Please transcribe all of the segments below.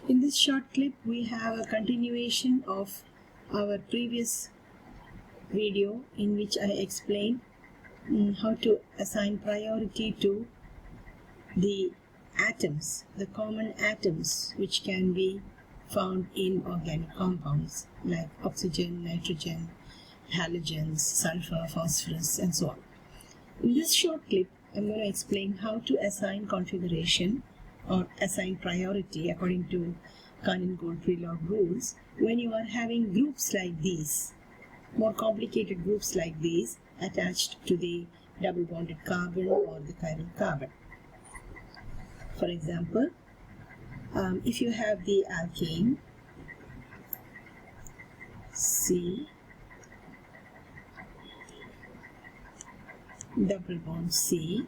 In this short clip, we have a continuation of our previous video in which I explained how to assign priority to the atoms, the common atoms which can be found in organic compounds like oxygen, nitrogen, halogens, sulfur, phosphorus, and so on. In this short clip, I'm going to explain how to assign configuration or assign priority according to Cahn-Ingold-Prelog rules when you are having groups like these, more complicated groups like these attached to the double bonded carbon or the chiral carbon. For example, if you have the alkane C double bond C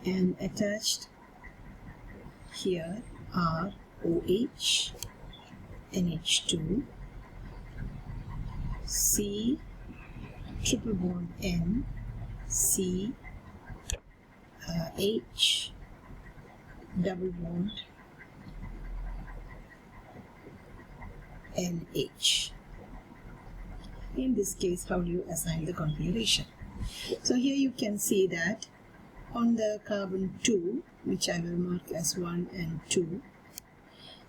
and attached here are OH, NH2, C triple bond N, C H double bond NH. In this case, how do you assign the configuration? So here you can see that on the carbon 2, which I will mark as 1 and 2,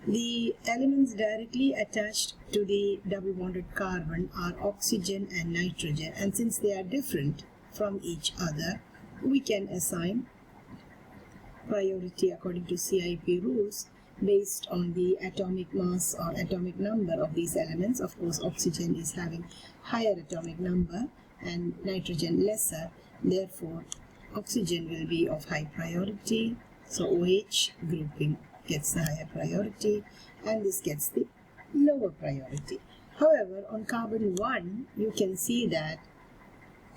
the elements directly attached to the double bonded carbon are oxygen and nitrogen, and since they are different from each other, we can assign priority according to CIP rules based on the atomic mass or atomic number of these elements. Of course, oxygen is having higher atomic number and nitrogen lesser, therefore oxygen will be of high priority, so OH grouping gets the higher priority and this gets the lower priority. However, on carbon 1 you can see that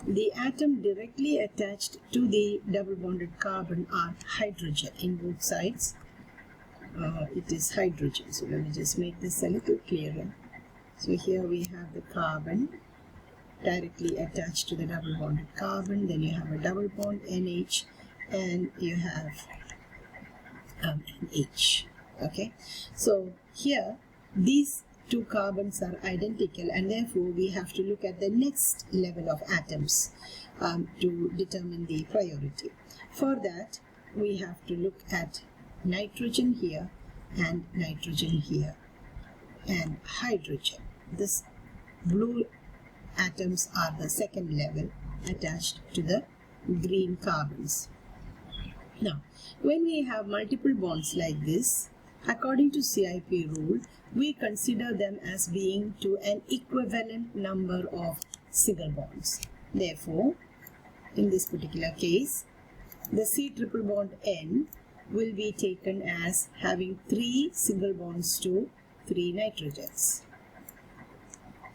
the atom directly attached to the double bonded carbon are hydrogen in both sides. It is hydrogen, so let me just make this a little clearer. So here we have the carbon directly attached to the double bonded carbon, then you have a double bond NH and you have an H. Okay, so here these two carbons are identical and therefore we have to look at the next level of atoms to determine the priority. For that we have to look at nitrogen here and nitrogen here and hydrogen. This blue atoms are the second level attached to the green carbons. Now, when we have multiple bonds like this, according to CIP rule, we consider them as being to an equivalent number of single bonds. Therefore, in this particular case, the C triple bond N will be taken as having 3 single bonds to 3 nitrogens.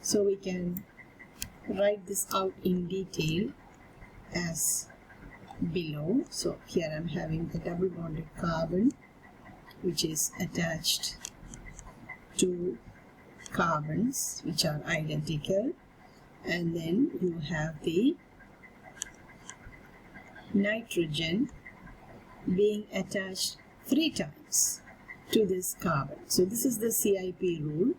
So we can write this out in detail as below. So here I'm having the double bonded carbon which is attached to carbons which are identical, and then you have the nitrogen being attached 3 times to this carbon. So this is the CIP rule.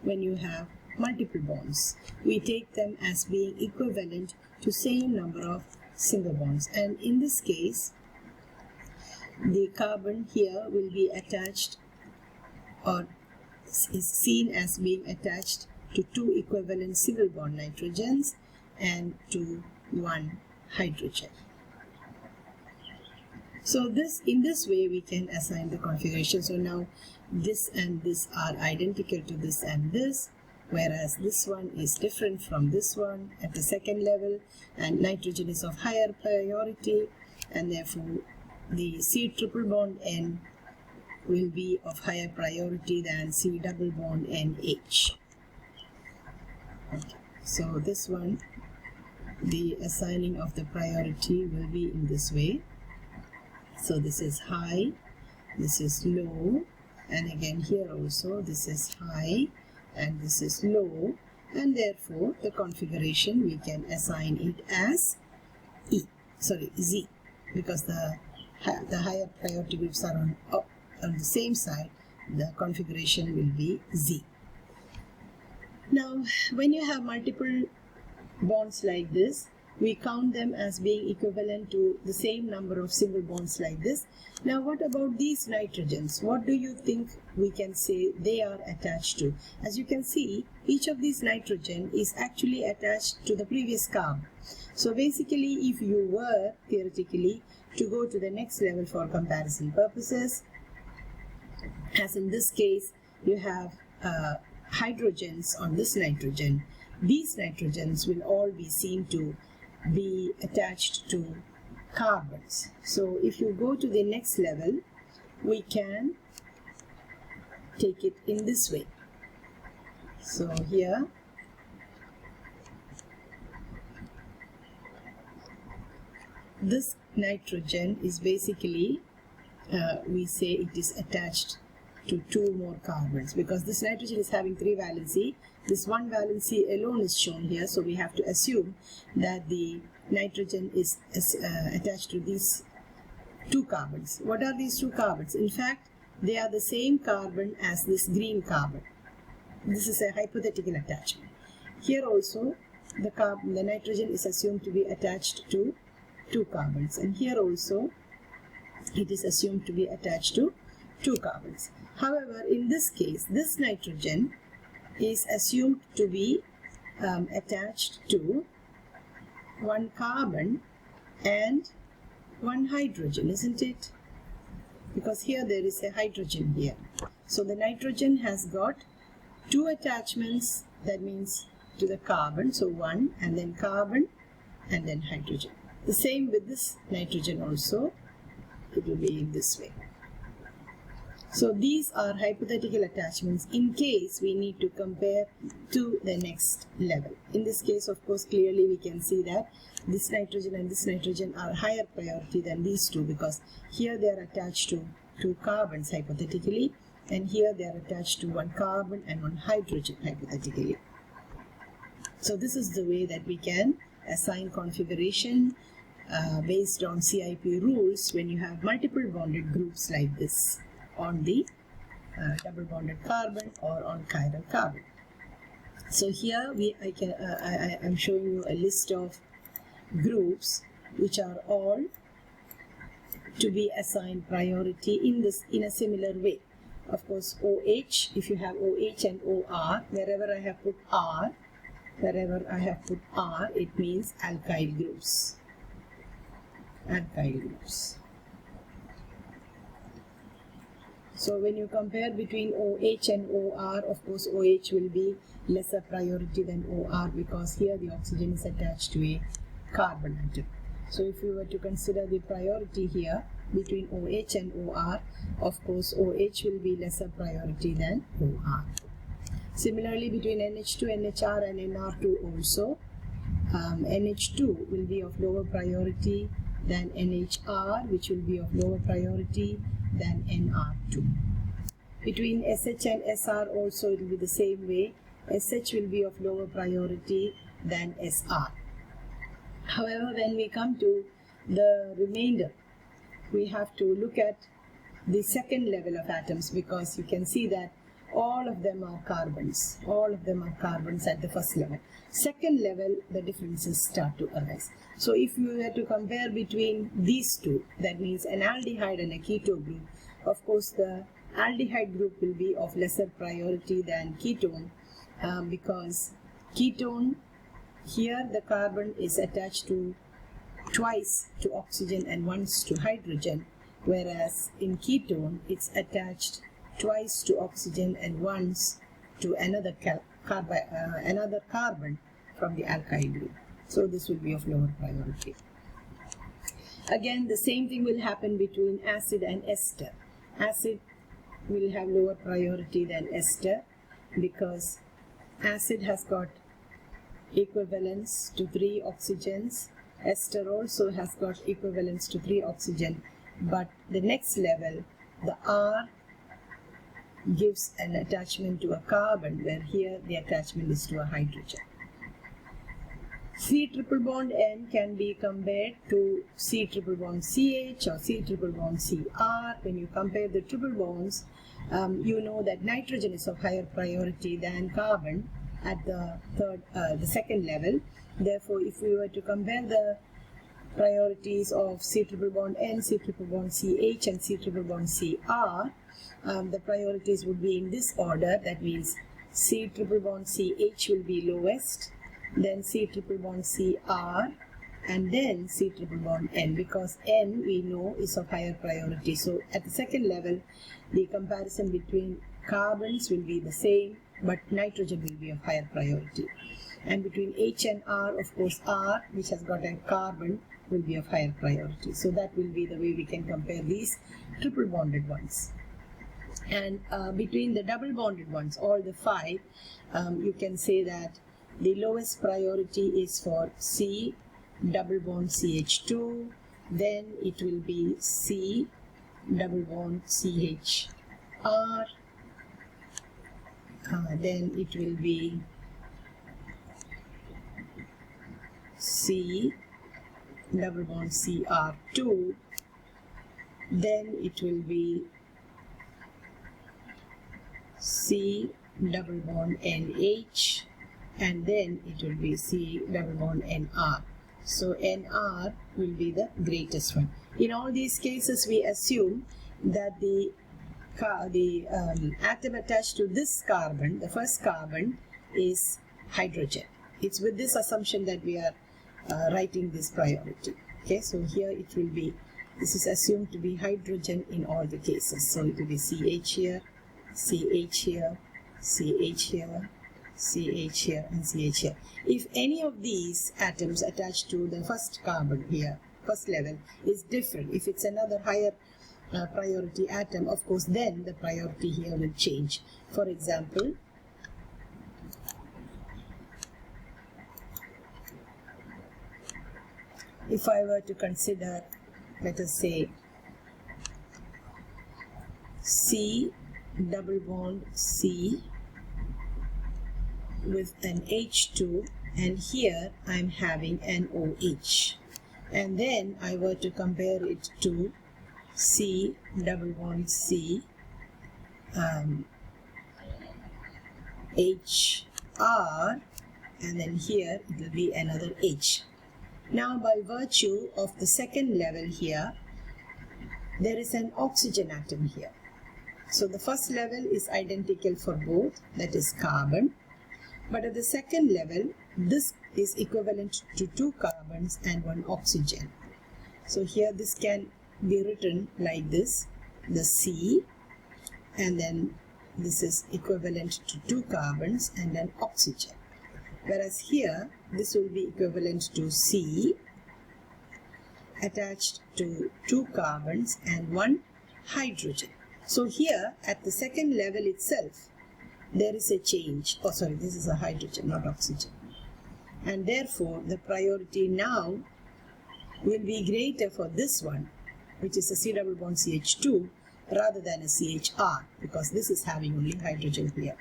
When you have multiple bonds, we take them as being equivalent to same number of single bonds, and in this case the carbon here will be attached or is seen as being attached to 2 equivalent single bond nitrogens and to 1 hydrogen. So in this way we can assign the configuration. So now this and this are identical to this and this, whereas this one is different from this one at the second level, and nitrogen is of higher priority, and therefore the C triple bond N will be of higher priority than C double bond NH. Okay. So this one, the assigning of the priority will be in this way. So this is high, this is low, and again here also this is high and this is low, and therefore the configuration we can assign it as Z, because the higher priority groups are on the same side, the configuration will be Z. Now, when you have multiple bonds like this, we count them as being equivalent to the same number of single bonds like this. Now, what about these nitrogens? What do you think we can say they are attached to? As you can see, each of these nitrogen is actually attached to the previous carbon. So basically, if you were theoretically to go to the next level for comparison purposes, as in this case, you have hydrogens on this nitrogen. These nitrogens will all be seen to be attached to carbons. So if you go to the next level, we can take it in this way. So here, this nitrogen is basically, we say it is attached to 2 more carbons, because this nitrogen is having 3 valency. This 1 valency alone is shown here, so we have to assume that the nitrogen is attached to these 2 carbons. What are these 2 carbons? In fact, they are the same carbon as this green carbon. This is a hypothetical attachment. Here also, the nitrogen is assumed to be attached to 2 carbons, and here also it is assumed to be attached to 2 carbons. However, in this case, this nitrogen is assumed to be attached to 1 carbon and 1 hydrogen, isn't it? Because here there is a hydrogen here. So the nitrogen has got 2 attachments, that means to the carbon, so 1 and then carbon and then hydrogen. The same with this nitrogen also, it will be in this way. So these are hypothetical attachments in case we need to compare to the next level. In this case, of course, clearly we can see that this nitrogen and this nitrogen are higher priority than these 2, because here they are attached to 2 carbons hypothetically, and here they are attached to 1 carbon and 1 hydrogen hypothetically. So this is the way that we can assign configuration based on CIP rules when you have multiple bonded groups like this on the double bonded carbon or on chiral carbon. So here I'm showing you a list of groups which are all to be assigned priority in a similar way. Of course, OH, if you have OH and OR, wherever I have put R, it means alkyl groups. Alkyl groups. So when you compare between OH and OR, of course OH will be lesser priority than OR, because here the oxygen is attached to a carbon atom. So if you were to consider the priority here between OH and OR, of course OH will be lesser priority than OR. Similarly, between NH2, NHR and NR2 also, NH2 will be of lower priority than NHR, which will be of lower priority than NR2. Between SH and SR also it will be the same way. SH will be of lower priority than SR. However, when we come to the remainder, we have to look at the second level of atoms, because you can see that all of them are carbons. All of them are carbons at the first level. Second level, the differences start to arise. So if you were to compare between these 2, that means an aldehyde and a keto group, of course the aldehyde group will be of lesser priority than ketone, because ketone, here the carbon is attached to twice to oxygen and once to hydrogen, whereas in ketone it's attached twice to oxygen and once to another carbon from the alkyl group. So this will be of lower priority. Again, the same thing will happen between acid and ester. Acid will have lower priority than ester, because acid has got equivalence to 3 oxygens. Ester also has got equivalence to 3 oxygen, but the next level, the R gives an attachment to a carbon, where here the attachment is to a hydrogen. C triple bond N can be compared to C triple bond CH or C triple bond CR. When you compare the triple bonds, you know that nitrogen is of higher priority than carbon at the second level. Therefore, if we were to compare the priorities of C triple bond N, C triple bond CH and C triple bond CR, the priorities would be in this order. That means C triple bond CH will be lowest, then C triple bond CR, and then C triple bond N, because N we know is of higher priority. So at the second level, the comparison between carbons will be the same, but nitrogen will be of higher priority. And between H and R, of course, R, which has got a carbon, will be of higher priority. So that will be the way we can compare these triple bonded ones. And between the double bonded ones, all the 5, you can say that the lowest priority is for C double bond CH2, then it will be C double bond CHR, then it will be C double bond CR2, then it will be C double bond NH, and then it will be C double bond NR. So NR will be the greatest one. In all these cases, we assume that the atom attached to this carbon, the first carbon, is hydrogen. It's with this assumption that we are writing this priority. Okay, so here it will be, this is assumed to be hydrogen in all the cases. So it will be CH here, CH here, CH here, CH here, and CH here. If any of these atoms attached to the first carbon here, first level, is different, if it's another higher priority atom, of course, then the priority here will change. For example, if I were to consider, let us say, C double bond C with an H2, and here I'm having an OH, and then I were to compare it to C double bond C HR, and then here it will be another H. Now, by virtue of the second level here, there is an oxygen atom here. So the first level is identical for both, that is carbon. But at the second level, this is equivalent to 2 carbons and 1 oxygen. So here this can be written like this, the C, and then this is equivalent to 2 carbons and an oxygen. Whereas here, this will be equivalent to C attached to 2 carbons and 1 hydrogen. So here, at the second level itself, there is a change. Oh, sorry, this is a hydrogen, not oxygen. And therefore, the priority now will be greater for this one, which is a C double bond CH2, rather than a CHR, because this is having only hydrogen here.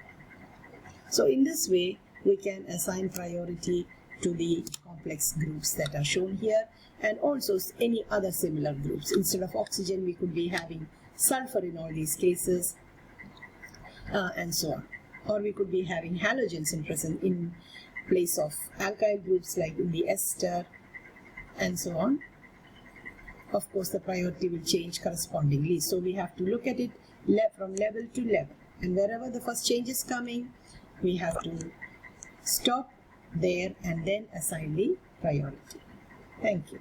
So in this way, we can assign priority to the complex groups that are shown here, and also any other similar groups. Instead of oxygen, we could be having sulfur in all these cases, and so on. Or we could be having halogens in place of alkyl groups, like in the ester, and so on. Of course, the priority will change correspondingly. So we have to look at it from level to level. And wherever the first change is coming, we have to stop there and then assign the priority. Thank you.